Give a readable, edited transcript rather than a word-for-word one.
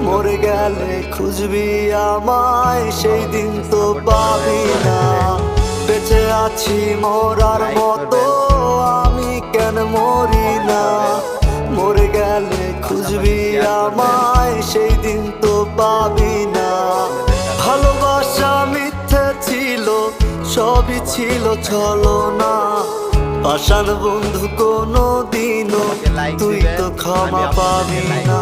মরে গেলে খুঁজবি আমায়, সেই দিন তো পাবি না। বেঁচে আছি মরার মতো, আমি কেন মরি না? মরে গেলে খুঁজবি আমায়, সেই দিন তো পাবি না। ভালোবাসা মিথ্যে ছিল, সবই ছিল ছলনা। পাষাণ বন্ধু কোনো দিনও তুই তো ক্ষমা পাবি না।